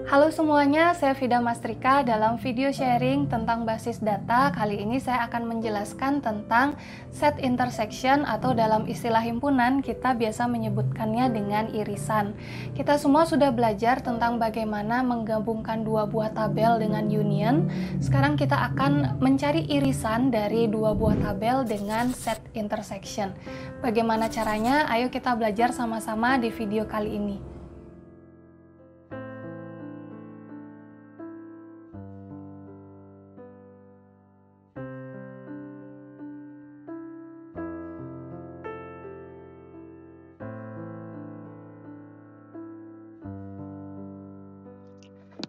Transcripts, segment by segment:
Halo semuanya, saya Vida Mastrika. Dalam video sharing tentang basis data, kali ini saya akan menjelaskan tentang set intersection atau dalam istilah himpunan kita biasa menyebutkannya dengan irisan. Kita semua sudah belajar tentang bagaimana menggabungkan dua buah tabel dengan union. Sekarang kita akan mencari irisan dari dua buah tabel dengan set intersection. Bagaimana caranya? Ayo kita belajar sama-sama di video kali ini.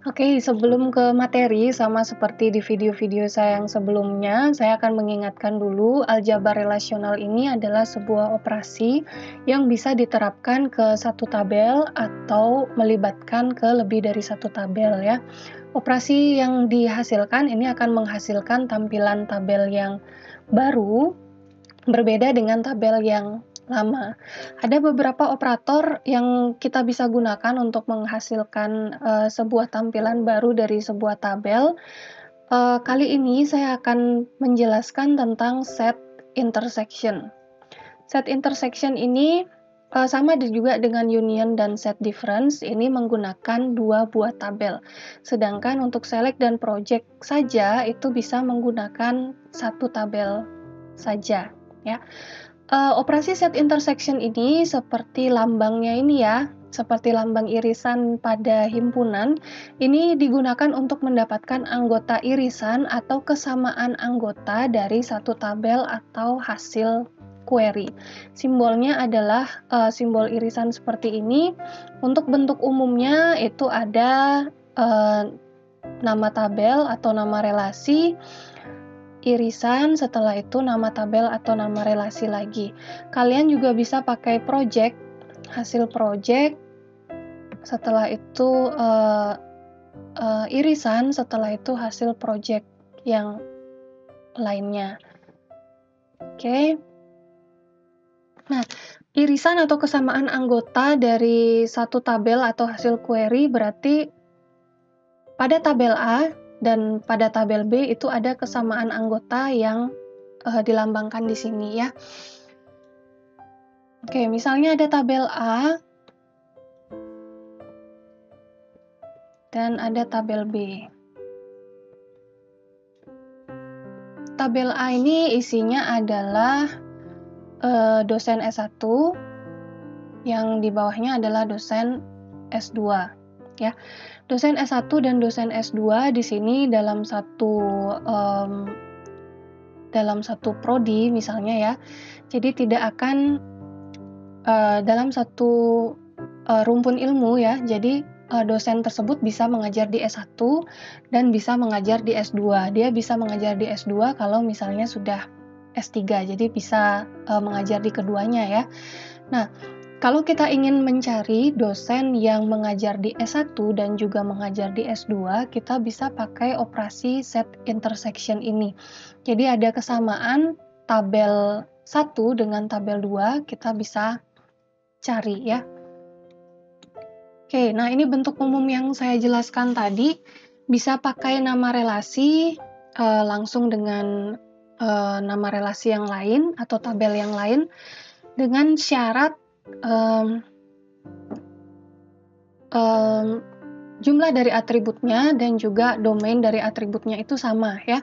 Oke, sebelum ke materi, sama seperti di video-video saya yang sebelumnya, saya akan mengingatkan dulu aljabar relasional ini adalah sebuah operasi yang bisa diterapkan ke satu tabel atau melibatkan ke lebih dari satu tabel ya. Operasi yang dihasilkan ini akan menghasilkan tampilan tabel yang baru, berbeda dengan tabel yang lama. Ada beberapa operator yang kita bisa gunakan untuk menghasilkan sebuah tampilan baru dari sebuah tabel. Kali ini saya akan menjelaskan tentang set intersection. Set intersection ini sama juga dengan union dan set difference, ini menggunakan dua buah tabel. Sedangkan untuk select dan project saja itu bisa menggunakan satu tabel saja ya. Operasi set intersection ini seperti lambangnya ini ya, seperti lambang irisan pada himpunan, ini digunakan untuk mendapatkan anggota irisan atau kesamaan anggota dari satu tabel atau hasil query. Simbolnya adalah simbol irisan seperti ini. Untuk bentuk umumnya itu ada nama tabel atau nama relasi, irisan, setelah itu nama tabel atau nama relasi lagi. Kalian juga bisa pakai project, hasil project, setelah itu irisan, setelah itu hasil project yang lainnya. Oke. Nah, irisan atau kesamaan anggota dari satu tabel atau hasil query berarti pada tabel A dan pada tabel B itu ada kesamaan anggota yang dilambangkan di sini ya. Oke, misalnya ada tabel A dan ada tabel B. Tabel A ini isinya adalah dosen S1, yang di bawahnya adalah dosen S2 ya. Dosen S1 dan dosen S2 di sini dalam satu prodi misalnya ya. Jadi tidak akan dalam satu rumpun ilmu ya. Jadi dosen tersebut bisa mengajar di S1 dan bisa mengajar di S2. Dia bisa mengajar di S2 kalau misalnya sudah S3. Jadi bisa mengajar di keduanya ya. Nah, kalau kita ingin mencari dosen yang mengajar di S1 dan juga mengajar di S2, kita bisa pakai operasi set intersection ini. Jadi ada kesamaan tabel 1 dengan tabel 2, kita bisa cari ya. Oke, nah ini bentuk umum yang saya jelaskan tadi. Bisa pakai nama relasi langsung dengan nama relasi yang lain atau tabel yang lain dengan syarat jumlah dari atributnya dan juga domain dari atributnya itu sama ya.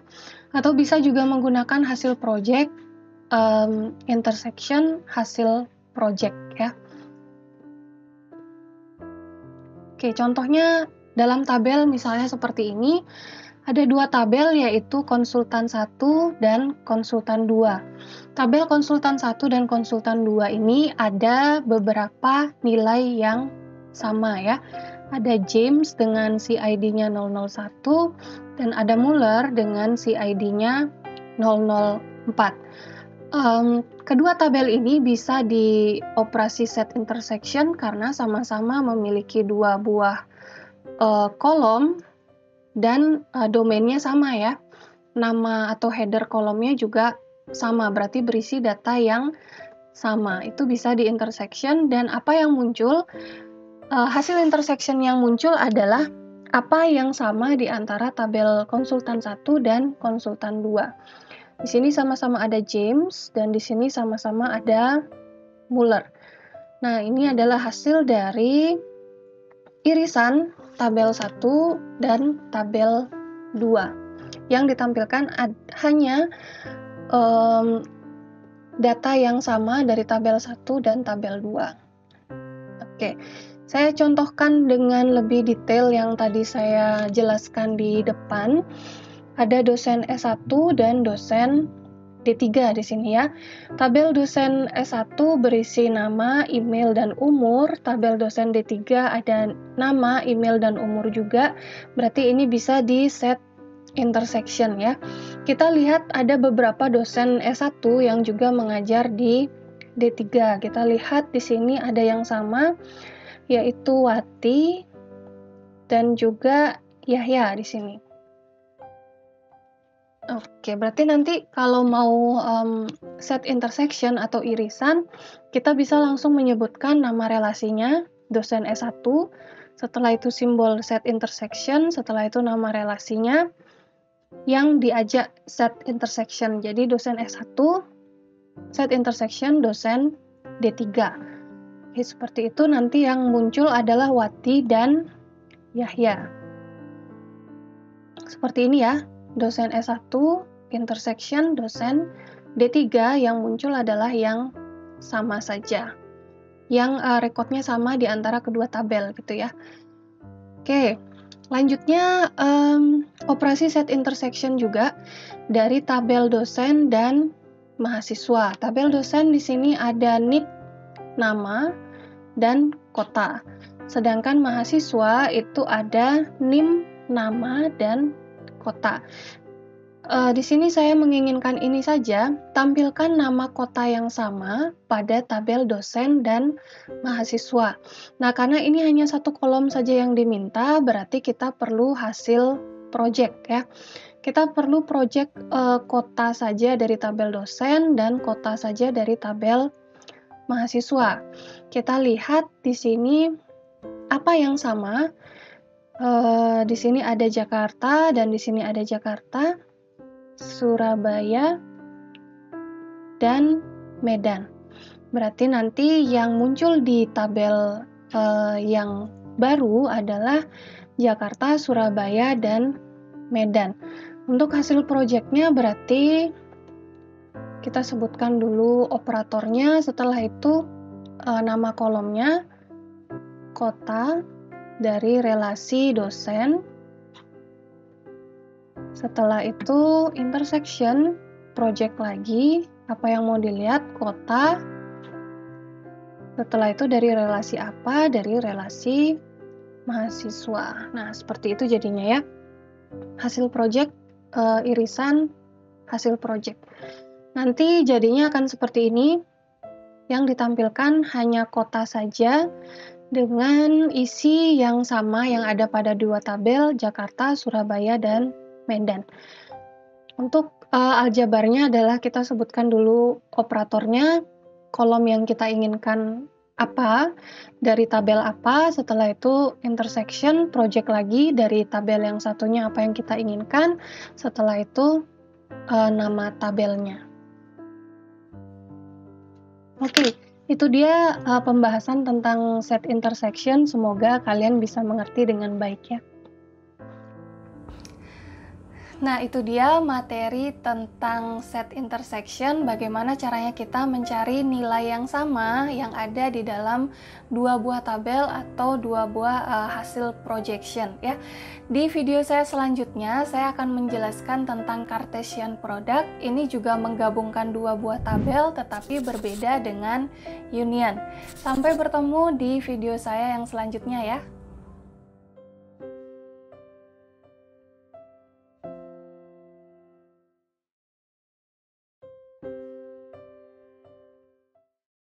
Atau bisa juga menggunakan hasil project intersection hasil project ya. Oke, contohnya dalam tabel misalnya seperti ini, ada dua tabel yaitu konsultan 1 dan konsultan 2. Tabel konsultan 1 dan konsultan 2 ini ada beberapa nilai yang sama ya. Ada James dengan CID-nya 001 dan ada Muller dengan CID-nya 004. Kedua tabel ini bisa dioperasi set intersection karena sama-sama memiliki dua buah kolom dan domainnya sama ya. Nama atau header kolomnya juga sama, berarti berisi data yang sama. Itu bisa di intersection dan apa yang muncul, hasil intersection yang muncul adalah apa yang sama di antara tabel konsultan 1 dan konsultan 2. Di sini sama-sama ada James dan di sini sama-sama ada Muller. Nah, ini adalah hasil dari irisan tabel 1 dan tabel 2 yang ditampilkan hanya data yang sama dari tabel 1 dan tabel 2. Oke, saya contohkan dengan lebih detail yang tadi saya jelaskan di depan. Ada dosen S1 dan dosen D3 di sini ya. Tabel dosen S1 berisi nama, email, dan umur. Tabel dosen D3 ada nama, email, dan umur juga. Berarti ini bisa di set intersection ya. Kita lihat ada beberapa dosen S1 yang juga mengajar di D3. Kita lihat di sini ada yang sama, yaitu Wati dan juga Yahya di sini. Oke, berarti nanti kalau mau set intersection atau irisan, kita bisa langsung menyebutkan nama relasinya, dosen S1, setelah itu simbol set intersection, setelah itu nama relasinya, yang diajak set intersection. Jadi dosen S1 set intersection dosen D3. Oke, seperti itu. Nanti yang muncul adalah Wati dan Yahya. Seperti ini ya. Dosen S1 intersection dosen D3, yang muncul adalah yang sama saja. Yang rekodnya sama di antara kedua tabel gitu ya. Oke. Selanjutnya, operasi set intersection juga dari tabel dosen dan mahasiswa. Tabel dosen di sini ada NIP, nama, dan kota. Sedangkan mahasiswa itu ada NIM, nama, dan kota. Di sini saya menginginkan ini saja, tampilkan nama kota yang sama pada tabel dosen dan mahasiswa. Nah, karena ini hanya satu kolom saja yang diminta, berarti kita perlu hasil project ya. Kita perlu project kota saja dari tabel dosen dan kota saja dari tabel mahasiswa. Kita lihat di sini apa yang sama. Di sini ada Jakarta dan di sini ada Jakarta, Surabaya, dan Medan. Berarti nanti yang muncul di tabel yang baru adalah Jakarta, Surabaya, dan Medan. Untuk hasil proyeknya berarti kita sebutkan dulu operatornya, setelah itu nama kolomnya, kota dari relasi dosen. Setelah itu intersection, project lagi, apa yang mau dilihat, kota. Setelah itu dari relasi apa? Dari relasi mahasiswa. Nah, seperti itu jadinya ya. Hasil project, irisan hasil project. Nanti jadinya akan seperti ini. Yang ditampilkan hanya kota saja dengan isi yang sama yang ada pada dua tabel, Jakarta, Surabaya, dan Medan. Untuk aljabarnya adalah kita sebutkan dulu operatornya, kolom yang kita inginkan apa, dari tabel apa, setelah itu intersection, project lagi dari tabel yang satunya apa yang kita inginkan, setelah itu nama tabelnya. Oke, itu dia pembahasan tentang set intersection, semoga kalian bisa mengerti dengan baik ya. Nah, itu dia materi tentang set intersection, bagaimana caranya kita mencari nilai yang sama yang ada di dalam dua buah tabel atau dua buah hasil projection ya. Di video saya selanjutnya, saya akan menjelaskan tentang Cartesian product. Ini juga menggabungkan dua buah tabel tetapi berbeda dengan union. Sampai bertemu di video saya yang selanjutnya ya.